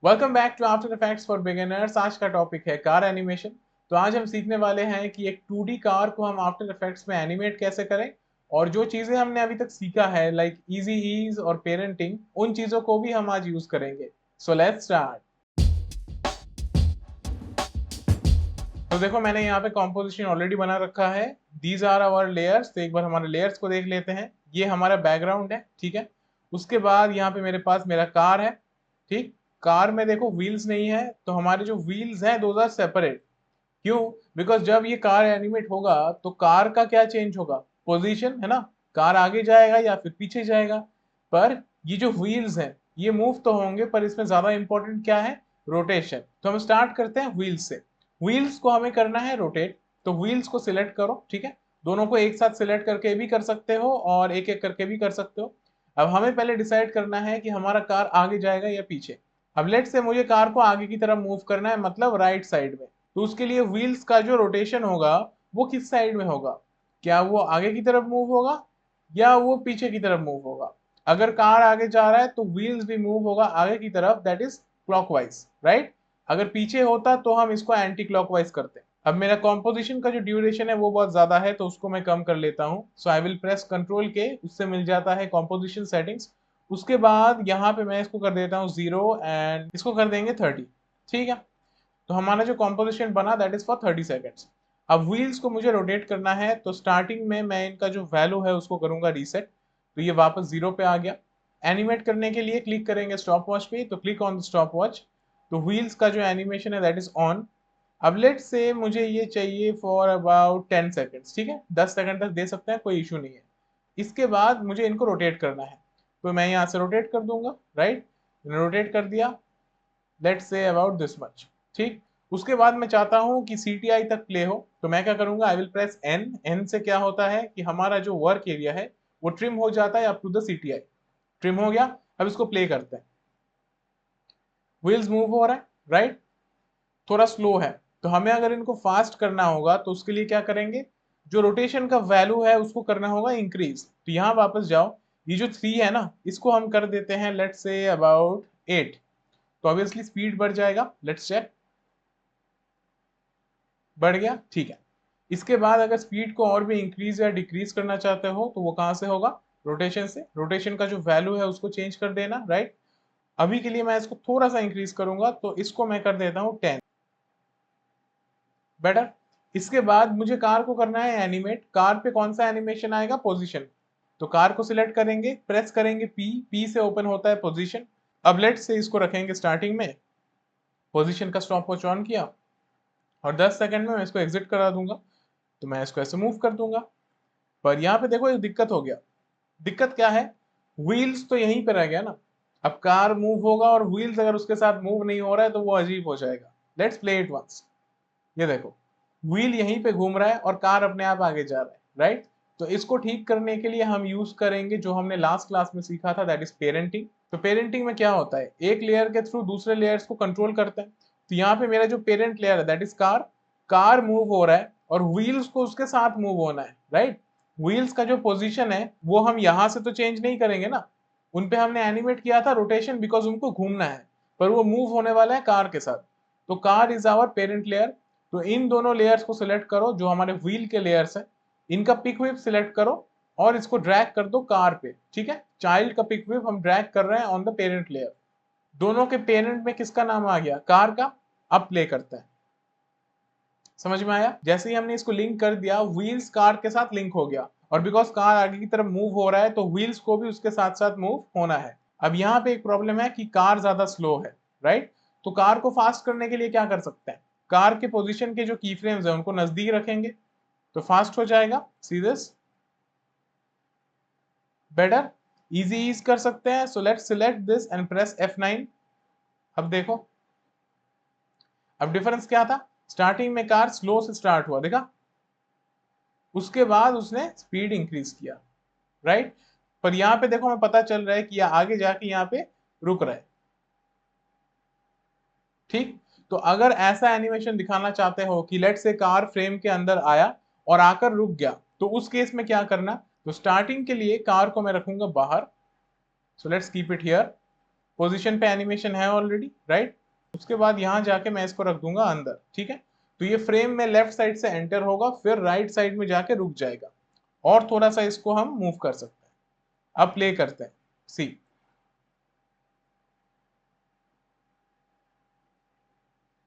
Welcome back to after effects for beginners. आज का topic है कार एनिमेशन। तो आज हम सीखने वाले हैं कि एक 2D कार को हम आफ्टर इफेक्ट्स में एनिमेट कैसे करें, और जो चीजें हमने अभी तक सीखा है लाइक इजी ईज और पेरेंटिंग, उन चीजों को भी हम आज यूज करेंगे। So let's start. तो देखो, मैंने यहाँ पे कॉम्पोजिशन ऑलरेडी बना रखा है। These are our layers. तो एक बार हमारे लेयर्स को देख लेते हैं। ये हमारा बैकग्राउंड है, ठीक है। उसके बाद यहाँ पे मेरे पास मेरा कार है, ठीक। कार में देखो व्हील्स नहीं है, तो हमारे जो व्हील्स हैं दो आर सेपरेट। क्यों? बिकॉज जब ये कार एनिमेट होगा तो कार का क्या चेंज होगा? पोजीशन, है ना। कार आगे जाएगा या फिर पीछे जाएगा। पर ये जो व्हील्स हैं ये मूव तो होंगे, पर इसमें ज्यादा इंपॉर्टेंट क्या है? रोटेशन। तो हम स्टार्ट करते हैं व्हील्स से। व्हील्स को हमें करना है रोटेट। तो व्हील्स को सिलेक्ट करो, ठीक है। दोनों को एक साथ सिलेक्ट करके भी कर सकते हो और एक एक करके भी कर सकते हो। अब हमें पहले डिसाइड करना है कि हमारा कार आगे जाएगा या पीछे। अब लेट से मुझे कार को आगे की तरफ मूव करना है, मतलब राइट साइड में। तो उसके लिए व्हील्स का जो रोटेशन होगा वो किस साइड में होगा? क्या वो आगे की तरफ मूव होगा या वो पीछे की तरफ मूव होगा? अगर कार आगे जा रहा है तो व्हील्स भी मूव होगा आगे की तरफ, दैट इज क्लॉकवाइज, राइट। अगर पीछे होता तो हम इसको एंटी क्लॉकवाइज करते। अब मेरा कॉम्पोजिशन का जो ड्यूरेशन है वो बहुत ज्यादा है, तो उसको मैं कम कर लेता हूँ। सो आई विल प्रेस कंट्रोल के, उससे मिल जाता है कॉम्पोजिशन सेटिंग्स। उसके बाद यहाँ पे मैं इसको कर देता हूँ 0 एंड इसको कर देंगे 30, ठीक है। तो हमारा जो कॉम्पोजिशन बना दैट इज फॉर 30 सेकेंड्स। अब व्हील्स को मुझे रोटेट करना है, तो स्टार्टिंग में मैं इनका जो वैल्यू है उसको करूंगा रीसेट। तो ये वापस 0 पे आ गया। एनिमेट करने के लिए क्लिक करेंगे स्टॉप वॉच पे, तो click on the stop watch. तो व्हील्स का जो एनिमेशन है दैट इज ऑन। अब लेट से मुझे ये चाहिए फॉर अबाउट 10 सेकेंड्स, ठीक है। 10 सेकंड तक दे सकते हैं, कोई इशू नहीं है। इसके बाद मुझे इनको रोटेट करना है, तो मैं यहाँ से रोटेट कर दूंगा, राइट। रोटेट कर दिया, let's say about this much, ठीक। उसके बाद मैं चाहता हूं कि CTI तक प्ले हो, तो मैं क्या करूंगा, I will press N. N से क्या होता है कि हमारा जो वर्क एरिया है वो ट्रिम हो जाता है up to the CTI। Trim हो गया। अब इसको प्ले करते हैं। व्हील्स मूव हो रहा है, राइट। थोड़ा स्लो है, तो हमें अगर इनको फास्ट करना होगा तो उसके लिए क्या करेंगे, जो रोटेशन का वैल्यू है उसको करना होगा इंक्रीज। तो यहाँ वापस जाओ, ये जो 3 है ना इसको हम कर देते हैं लेट्स से अबाउट 8। तो ऑब्वियसली स्पीड बढ़ जाएगा, लेट्स चेक। बढ़ गया, ठीक है। इसके बाद अगर स्पीड को और भी इंक्रीज या डिक्रीज करना चाहते हो तो वो कहां से होगा? रोटेशन से। रोटेशन का जो वैल्यू है उसको चेंज कर देना, राइट। अभी के लिए मैं इसको थोड़ा सा इंक्रीज करूंगा, तो इसको मैं कर देता हूँ 10। बेटर। इसके बाद मुझे कार को करना है एनिमेट। कार पे कौन सा एनिमेशन आएगा? पोजीशन। तो कार को सिलेक्ट करेंगे, प्रेस करेंगे पी। पी से ओपन होता है पोजीशन। अब लेट से इसको रखेंगे स्टार्टिंग में। पोजीशन का स्टॉप वॉच ऑन किया और 10 सेकंड में मैं इसको एग्जिट करा दूंगा। तो मैं इसको ऐसे मूव कर दूंगा। पर यहाँ पे देखो एक दिक्कत हो गया। दिक्कत क्या है? व्हील्स तो यहीं पे रह गया ना। अब कार मूव होगा और व्हील्स अगर उसके साथ मूव नहीं हो रहा है तो वो अजीब हो जाएगा। Let's play it once. ये देखो, व्हील यहीं पे घूम रहा है और कार अपने आप आगे जा रहा है, राइट। तो इसको ठीक करने के लिए हम यूज करेंगे जो हमने लास्ट क्लास में सीखा था, दैट इज पेरेंटिंग। तो पेरेंटिंग में क्या होता है, एक लेयर के थ्रू दूसरे लेयर्स को कंट्रोल करते हैं। तो यहाँ पे मेरा जो पेरेंट लेयर है that is car. Car move हो रहा है और व्हील्स को उसके साथ मूव होना है, राइट। व्हील्स का जो पोजीशन है वो हम यहाँ से तो चेंज नहीं करेंगे ना। उन पे हमने एनिमेट किया था रोटेशन, बिकॉज उनको घूमना है। पर वो मूव होने वाला है कार के साथ। तो car is our parent layer. तो इन दोनों लेयर्स को सिलेक्ट करो जो हमारे व्हील के लेयर्स हैं। इनका पिक व्हिप सिलेक्ट करो और इसको ड्रैग कर दो कार पे, ठीक है। चाइल्ड का पिक व्हिप हम ड्रैग कर रहे हैं ऑन द पेरेंट लेयर। दोनों के पेरेंट में किसका नाम आ गया? कार का। अब प्ले करते हैं। समझ में आया? जैसे ही हमने इसको लिंक कर दिया, व्हील्स कार के साथ लिंक हो गया। और बिकॉज कार आगे की तरफ मूव हो रहा है तो व्हील्स को भी उसके साथ साथ मूव होना है। अब यहाँ पे एक प्रॉब्लम है कि कार ज्यादा स्लो है, राइट। तो कार को फास्ट करने के लिए क्या कर सकते हैं? कार के पोजीशन के जो की फ्रेम्स है उनको नजदीक रखेंगे तो फास्ट हो जाएगा। सीधे बेटर, इजी ईज कर सकते हैं। So let's select this and press F9। अब देखो, अब डिफरेंस क्या था? स्टार्टिंग में कार स्लो से स्टार्ट हुआ, देखा। उसके बाद उसने स्पीड इंक्रीज किया, राइट। पर यहाँ पे देखो हमें पता चल रहा है कि यह आगे जाके यहाँ पे रुक रहा है, ठीक। तो अगर ऐसा एनिमेशन दिखाना चाहते हो कि लेट से कार फ्रेम के अंदर आया और आकर रुक गया, तो उस केस में क्या करना? तो स्टार्टिंग के लिए कार को मैं रखूंगा बाहर। So let's keep it here. Position पे एनिमेशन है ऑलरेडी, राइट। उसके बाद यहाँ जाके मैं इसको रख दूंगा अंदर, ठीक है। तो ये फ्रेम में लेफ्ट साइड से एंटर होगा, फिर राइट साइड में जाके रुक जाएगा, और थोड़ा सा इसको हम मूव कर सकते हैं। अब प्ले करते हैं, सी।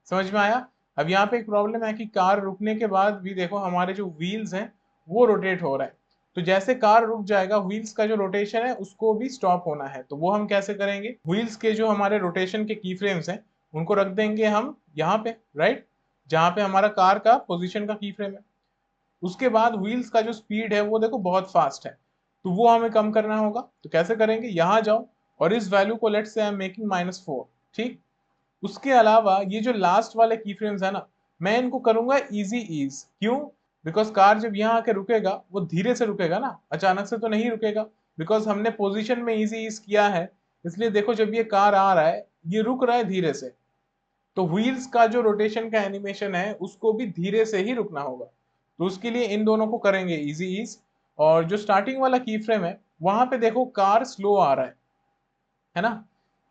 समझ में आया? अब यहाँ पे एक प्रॉब्लम है कि कार रुकने के बाद भी देखो हमारे जो व्हील्स हैं वो रोटेट हो रहा है। तो जैसे कार रुक जाएगा, व्हील्स का जो रोटेशन है उसको भी स्टॉप होना है। तो वो हम कैसे करेंगे? व्हील्स के जो हमारे रोटेशन के की फ्रेम्स हैं उनको रख देंगे हम यहाँ पे, राइट, जहाँ पे हमारा कार का पोजिशन का की फ्रेम है। उसके बाद व्हील्स का जो स्पीड है वो देखो बहुत फास्ट है, तो वो हमें कम करना होगा। तो कैसे करेंगे? यहाँ जाओ और इस वैल्यू को let's say I am making -4, ठीक। उसके अलावा ये जो लास्ट वाले की फ्रेम्स है ना, मैं इनको करूंगा इजी ईज। क्यों? बिकॉज कार जब यहाँ आके रुकेगा वो धीरे से रुकेगा ना, अचानक से तो नहीं रुकेगा, बिकॉज हमने पोजीशन में इजी ईज किया है। इसलिए देखो जब ये कार आ रहा है ये रुक रहा है धीरे से, तो व्हील्स का जो रोटेशन का एनिमेशन है उसको भी धीरे से ही रुकना होगा। तो उसके लिए इन दोनों को करेंगे इजी ईज। और जो स्टार्टिंग वाला की फ्रेम है वहां पे देखो कार स्लो आ रहा है ना,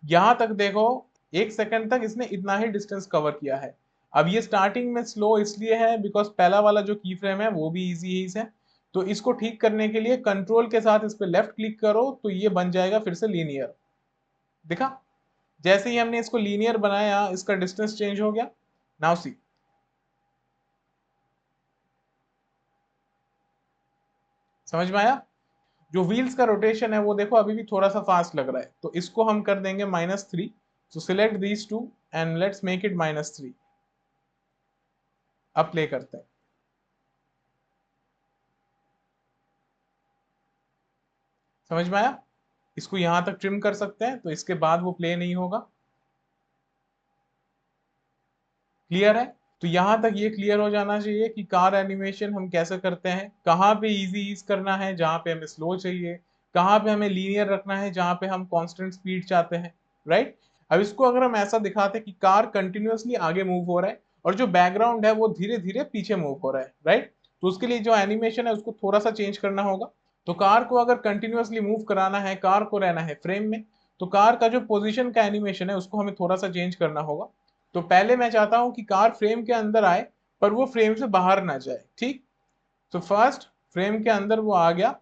यहां तक देखो 1 सेकंड तक इसने इतना ही डिस्टेंस कवर किया है। अब ये स्टार्टिंग में स्लो इसलिए है बिकॉज पहला वाला जो की फ्रेम है वो भी इजी ईज है। तो इसको ठीक करने के लिए कंट्रोल के साथ इस पे लेफ्ट क्लिक करो तो ये बन जाएगा फिर से लीनियर। देखा? जैसे ही हमने इसको लीनियर बनाया इसका डिस्टेंस चेंज हो गया। नाउ सी, समझ में आया? जो व्हील्स का रोटेशन है वो देखो अभी भी थोड़ा सा फास्ट लग रहा है, तो इसको हम कर देंगे -3। सो select these two and let's make it -3। अब प्ले करते हैं। समझ में आया? इसको यहां तक ट्रिम कर सकते हैं तो इसके बाद वो प्ले नहीं होगा। क्लियर है? तो यहां तक ये क्लियर हो जाना चाहिए कि कार एनिमेशन हम कैसे करते हैं, कहाँ पे इजी ईज करना है जहां पे हमें स्लो चाहिए, कहाँ पे हमें लीनियर रखना है जहां पे हम कांस्टेंट स्पीड चाहते हैं, राइट। अब इसको अगर हम ऐसा दिखाते हैं कि कार कंटिन्यूअसली आगे मूव हो रहा है और जो बैकग्राउंड है वो धीरे धीरे पीछे मूव हो रहा है, राइट, तो उसके लिए जो एनिमेशन है उसको थोड़ा सा चेंज करना होगा। तो कार को अगर कंटिन्यूअसली मूव कराना है, कार को रहना है फ्रेम में, तो कार का जो पोजीशन का एनिमेशन है उसको हमें थोड़ा सा चेंज करना होगा। तो पहले मैं चाहता हूं कि कार फ्रेम के अंदर आए पर वो फ्रेम से बाहर ना जाए, ठीक। तो फर्स्ट फ्रेम के अंदर वो आ गया,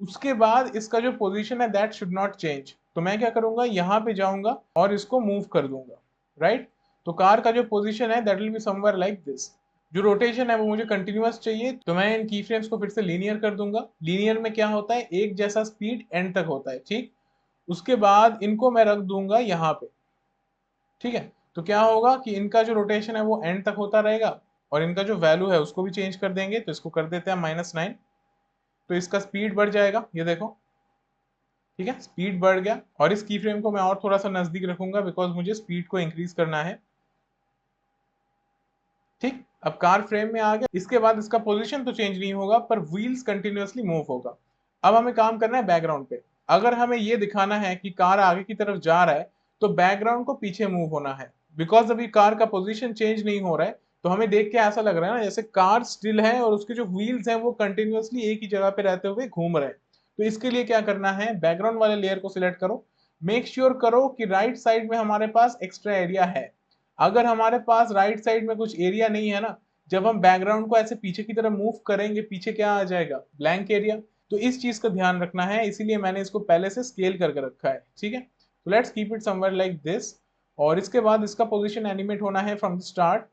उसके बाद इसका जो पोजीशन है दैट शुड नॉट चेंज। तो मैं क्या करूंगा, यहाँ पे जाऊंगा और इसको मूव कर दूंगा, राइट। तो कार का जो पोजीशन है that will be somewhere like this. जो रोटेशन है वो मुझे कंटिन्यूअस चाहिए, तो मैं इन की फ्रेम्स को फिर से लीनियर कर दूंगा। लीनियर में क्या होता है, एक जैसा स्पीड एंड तक होता है, ठीक। उसके बाद इनको मैं रख दूंगा यहाँ पे, ठीक है। तो क्या होगा कि इनका जो रोटेशन है वो एंड तक होता रहेगा, और इनका जो वैल्यू है उसको भी चेंज कर देंगे। तो इसको कर देते हैं -9। तो इसका स्पीड बढ़ जाएगा, ये देखो, ठीक है, स्पीड बढ़ गया। और इस की फ्रेम को मैं और थोड़ा सा नजदीक रखूंगा बिकॉज मुझे स्पीड को इंक्रीज करना है, ठीक। अब कार फ्रेम में आ गया, इसके बाद इसका पोजीशन तो चेंज नहीं होगा पर व्हील्स कंटिन्यूअसली मूव होगा। अब हमें काम करना है बैकग्राउंड पे। अगर हमें ये दिखाना है कि कार आगे की तरफ जा रहा है तो बैकग्राउंड को पीछे मूव होना है, बिकॉज अभी कार का पोजीशन चेंज नहीं हो रहा है। तो हमें देख के ऐसा लग रहा है ना जैसे कार स्टिल है और उसके जो व्हील्स हैं वो कंटिन्यूअसली एक ही जगह पे रहते हुए घूम रहे हैं। तो इसके लिए क्या करना है, बैकग्राउंड वाले लेयर को सिलेक्ट करो, मेक श्योर करो कि राइट साइड में हमारे पास एक्स्ट्रा एरिया है। अगर हमारे पास राइट साइड में कुछ एरिया नहीं है ना, जब हम बैकग्राउंड को ऐसे पीछे की तरफ मूव करेंगे पीछे क्या आ जाएगा, ब्लैंक एरिया। तो इस चीज का ध्यान रखना है, इसीलिए मैंने इसको पहले से स्केल करके रखा है, ठीक है। तो let's keep it somewhere like this. और इसके बाद इसका पोजीशन एनिमेट होना है फ्रॉम द स्टार्ट।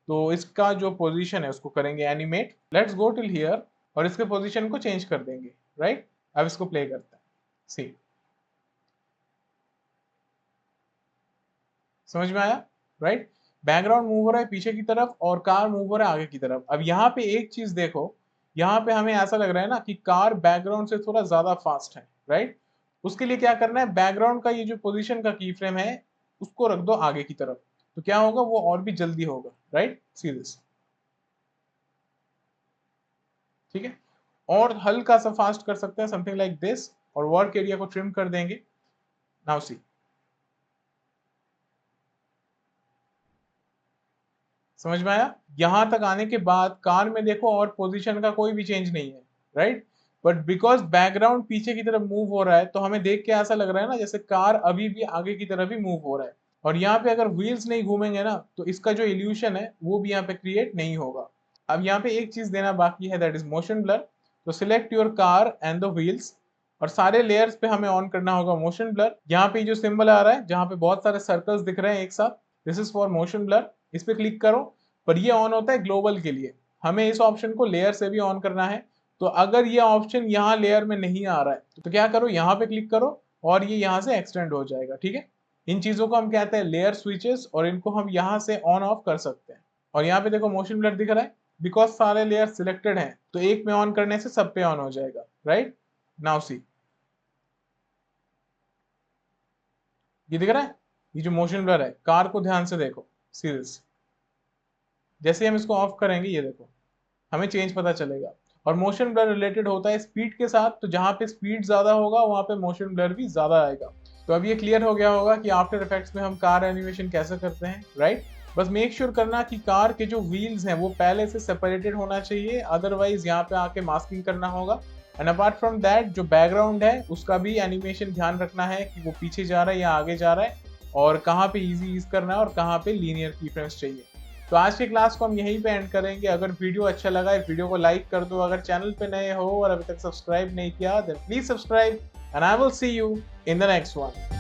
तो इसका जो पोजीशन है उसको करेंगे animate, let's go till here, और इसके पोजीशन को चेंज कर देंगे, राइट। अब इसको प्ले करते हैं, सी। समझ में आया, राइट। बैकग्राउंड मूव हो रहा है पीछे की तरफ और कार मूव हो रहा है आगे की तरफ। अब यहाँ पे एक चीज देखो, यहाँ पे हमें ऐसा लग रहा है ना कि कार बैकग्राउंड से थोड़ा ज्यादा फास्ट है, राइट। उसके लिए क्या करना है, बैकग्राउंड का ये जो पोजीशन का की फ्रेम है उसको रख दो आगे की तरफ। तो क्या होगा, वो और भी जल्दी होगा, राइट, सी दिस, ठीक है। और हल्का सा फास्ट कर सकते हैं, समथिंग लाइक दिस, और वर्क एरिया को ट्रिम कर देंगे। नाउ सी, समझ में आया? यहां तक आने के बाद कार में देखो और पोजीशन का कोई भी चेंज नहीं है, राइट। बट बिकॉज बैकग्राउंड पीछे की तरफ मूव हो रहा है तो हमें देख के ऐसा लग रहा है ना जैसे कार अभी भी आगे की तरफ ही मूव हो रहा है। और यहाँ पे अगर व्हील्स नहीं घूमेंगे ना तो इसका जो इल्यूशन है वो भी यहाँ पे क्रिएट नहीं होगा। अब यहाँ पे एक चीज देना बाकी है, दैट इज मोशन ब्लर। तो select your car and the wheels और सारे लेयर्स पे हमें ऑन करना होगा मोशन ब्लर। यहाँ पे जो सिंबल आ रहा है जहाँ पे बहुत सारे सर्कल्स दिख रहे हैं एक साथ, this is for motion blur, इस पे क्लिक करो। पर ये ऑन होता है ग्लोबल के लिए, हमें इस ऑप्शन को लेयर से भी ऑन करना है। तो अगर ये ऑप्शन यहाँ लेयर में नहीं आ रहा है तो क्या करो, यहाँ पे क्लिक करो और ये यहाँ से एक्सटेंड हो जाएगा। ठीक है, इन चीजों को हम कहते हैं लेयर स्विचेस और इनको हम यहाँ से ऑन ऑफ कर सकते हैं। और यहाँ पे देखो मोशन ब्लर दिख रहा है, बिकॉज सारे लेयर सिलेक्टेड हैं तो एक में ऑन करने से सब पे ऑन हो जाएगा। राइट नाउ सी, ये दिख रहा है, ये जो मोशन ब्लर है, कार को ध्यान से देखो सीरीज, जैसे हम इसको ऑफ करेंगे ये देखो हमें चेंज पता चलेगा। और मोशन ब्लर रिलेटेड होता है स्पीड के साथ, तो जहां पे स्पीड ज्यादा होगा वहां पे मोशन ब्लर भी ज्यादा आएगा। तो अब ये क्लियर हो गया होगा कि आफ्टर इफेक्ट्स में हम कार एनिमेशन कैसे करते हैं। राइट, बस मेक श्योर करना कि कार के जो व्हील्स हैं वो पहले से सेपरेटेड होना चाहिए, अदरवाइज यहाँ पे आके मास्किंग करना होगा। एंड अपार्ट फ्रॉम दैट जो बैकग्राउंड है उसका भी एनिमेशन ध्यान रखना है कि वो पीछे जा रहा है या आगे जा रहा है, और कहाँ पे इजी ईज करना है और कहाँ पे लीनियर की चाहिए। तो आज के क्लास को हम यहीं पे एंड करेंगे। अगर वीडियो अच्छा लगा है वीडियो को लाइक कर दो, अगर चैनल पे नए हो और अभी तक सब्सक्राइब नहीं किया then please subscribe and I will see you in the next one.